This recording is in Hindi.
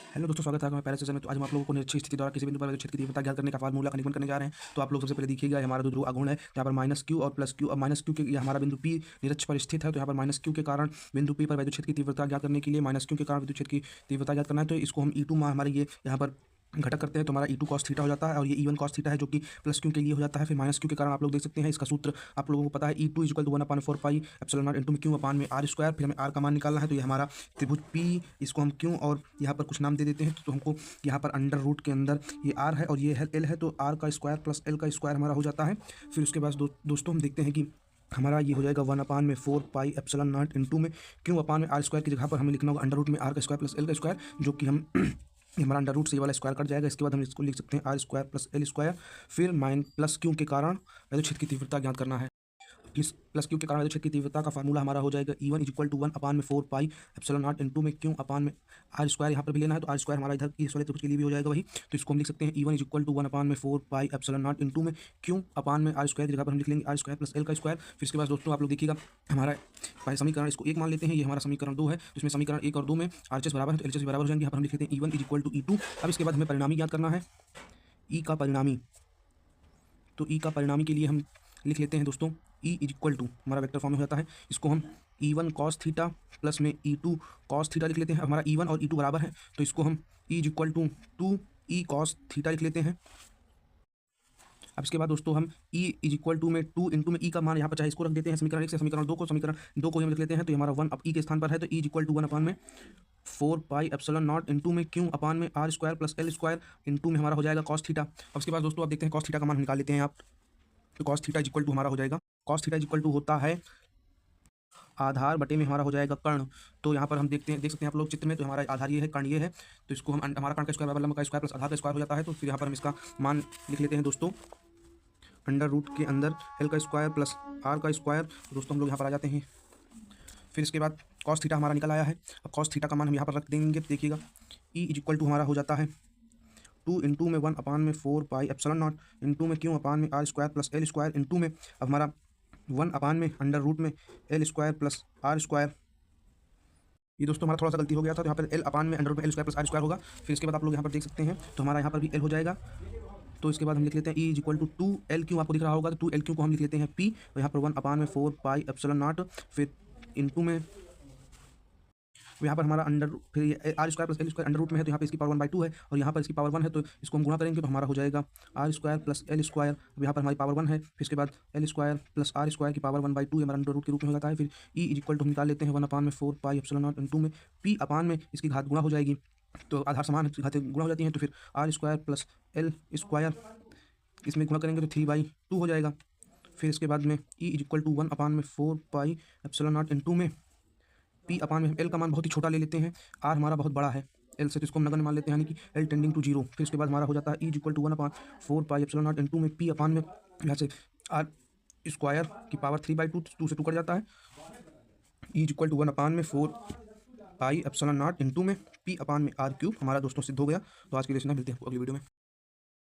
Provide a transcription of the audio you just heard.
हेलो दोस्तों, स्वागत है हमारे पहले सेशन में। तो आज हम आप लोगों को निरक्षीय स्थिति द्वारा किसी बिंदु पर क्षेत्र की तीव्रता ज्ञात करने का फार्मूला का निरूपण करने जा रहे हैं। तो आप लोग सबसे पहले देखिएगा, हमारा जो ध्रुव आघूर्ण है यहाँ पर माइनस क्यू और प्लस क्यू। अब माइनस क्यू के ये हमारा बिंदु पी निरक्ष पर स्थित है, तो यहाँ पर माइनस क्यू के कारण बिंदु पी पर विद्युत क्षेत्र की तीव्रता ज्ञात करने के लिए माइनस क्यू के कारण विद्युत क्षेत्र की तीव्रता ज्ञात करना है। तो इसको हम E2 हमारे ये यहाँ पर घटक करते हैं, तो हमारा E2 cos थीटा हो जाता है, और ये E1 cos थीटा है जो कि प्लस क्यू के लिए हो जाता है। फिर माइनस क्यू के कारण आप लोग देख सकते हैं, इसका सूत्र आप लोगों को पता है, E2 = 1/4 pi epsilon nought into में क्यू अपान में आर स्क्वायर। फिर हमें आर का मान निकालना है, तो ये हमारा त्रिभुज P, इसको हम क्यू और यहाँ पर कुछ नाम दे देते हैं। तो हमको यहाँ पर अंडर रूट के अंदर ये आर है और ये है एल है, तो आर का स्क्वायर प्लस एल का स्क्वायर हमारा हो जाता है। फिर उसके बाद दोस्तों हम देखते हैं कि हमारा ये हो जाएगा 1/4 पाई एप्सिलॉन नॉट इंटू में क्यू अपान में आर स्क्वायर की जगह पर हमें लिखना होगा अंडर रूट में आर का स्क्वायर प्लस एल का स्क्वायर, जो कि हम ये हमारा अंडर रूट से ये वाला स्क्वायर कट जाएगा। इसके बाद हम इसको लिख सकते हैं R square plus L square. फिर प्लस क्यू के कारण विद्युत क्षेत्र की तीव्रता ज्ञात करना है। प्लस क्यू के कारण विद्युत क्षेत्र की तीव्रता का फार्मूला हमारा हो जाएगा E1 = 1/4 pi epsilon nought into में क्यू अपान में आर स्क्वायर। यहाँ पर भी लेना है, तो आर स्क्वायर हमारा इधर इस वाले त्रिभुज के लिए भी हो जाएगा वही। तो इसको हम लिख सकते हैं E1 = 1/4 pi epsilon nought into में क्यू अपान में आर स्क्वायर की जगह पर हम लिख लेंगे आर स्क्वायर प्लस एल का स्क्वायर। फिर इसके बाद दोस्तों आप लोग देखिएगा, हमारा पहले समीकरण इसको 1 मान लेते हैं, ये हमारा समीकरण 2 है। जिसमें समीकरण 1 और 2 में आरएचएस बराबर है, तो एलएचएस बराबर हो जाएंगे। यहाँ पर हम लिख लेते हैं E1 = E2। अब इसके बाद हमें परिणामी ज्ञात करना है, ई का परिणामी। तो ई का परिणामी के लिए हम लिख लेते हैं दोस्तों E = हमारा वेक्टर फॉर्म में हो जाता है। इसको हम E1 cos थीटा प्लस में E2 cos थीटा लिख लेते हैं। हमारा E1 और E2 बराबर है, तो इसको हम E = 2E cos थीटा लिख लेते हैं। अब इसके बाद दोस्तों हम E = में 2 इंटू में E का मान यहाँ पर चाहे इसको रख देते हैं समीकरण 1 से, समीकरण 2 को हम लिख लेते हैं। तो हमारा 1 अब E के स्थान पर है, तो E = 1/4 pi epsilon nought into में क्यू अपान में R square plus L square into में हमारा हो जाएगा cos थीटा। अब इसके बाद दोस्तों आप देखते हैं cos थीटा का मान निकाल लेते हैं आप। तो cos थीटा = हमारा हो जाएगा, cos थीटा = होता है आधार बटे में हमारा हो जाएगा कर्ण। तो यहाँ पर हम देख सकते हैं आप लोग चित्र में, तो हमारा आधार ये है, कर्ण ये है। तो इसको हम हमारा कर्ण का स्क्वायर बराबर लंब का स्क्वायर प्लस आधार का स्क्वायर हो जाता है। तो फिर यहाँ पर हम इसका मान लिख लेते हैं दोस्तों, अंडर रूट के अंदर एल का स्क्वायर प्लस आर का स्क्वायर। दोस्तों हम लोग यहाँ पर आ जाते हैं। फिर इसके बाद cos थीटा हमारा निकल आया है। अब cos थीटा का मान हम यहाँ पर रख देंगे। देखिएगा E = हमारा हो जाता है 2 इंटू में 1/4 पाई एप्सिलॉन नॉट इंटू में क्यू अपान में R square plus L square into में अब हमारा 1 अपान में अंडर रूट में L square plus R square. ये दोस्तों हमारा थोड़ा सा गलती हो गया था, तो यहाँ पर एल अपान में अंडर रूट में L square plus R square होगा। फिर इसके बाद आप लोग यहाँ पर देख सकते हैं, तो हमारा यहाँ पर भी एल हो जाएगा। तो इसके बाद हम लिख लेते हैं E = 2L आपको दिख रहा होगा, तो 2L को हम लिख लेते हैं P, और यहाँ पर 1/4 पाई एप्सिलॉन नॉट फिर इंटू में यहाँ पर हमारा अंडर फिर R square plus L square under root में है, तो यहाँ पे इसकी पावर 1/2 है और यहाँ पर इसकी पावर 1 है। तो इसको हम गुणा करेंगे तो हमारा हो जाएगा R square plus L square. अब यहाँ पर हमारी पावर 1 है, फिर इसके बाद L square plus R square की पावर 1/2 हमारा अंडर रूट के रूप में हो जाता है। फिर E = हम निकाल लेते हैं 1/4 पाई एप्सिलॉन नॉट इंटू में P अपान में इसकी घात गुणा हो जाएगी, तो आधार समान घातें गुणा हो जाती हैं। तो फिर R square plus L square इसमें गुणा करेंगे तो 3/2 हो जाएगा। फिर इसके बाद में E = 1/4 pi epsilon nought into में P अपान में L का मान बहुत ही छोटा ले लेते हैं, R हमारा बहुत बड़ा है L से, तो इसको हम नगण्य मान लेते हैं, यानी कि L टेंडिंग टू 0। फिर उसके बाद हमारा हो जाता है E = 1/4 pi epsilon nought into में P अपान में यहाँ से R स्क्वायर की पावर 3/2, 2 से 2 कट जाता है। E = 1/4 pi epsilon nought into में P अपान में R क्यूब हमारा दोस्तों सिद्ध हो गया। तो आज के लिए इतना, मिलते हैं अगली वीडियो में।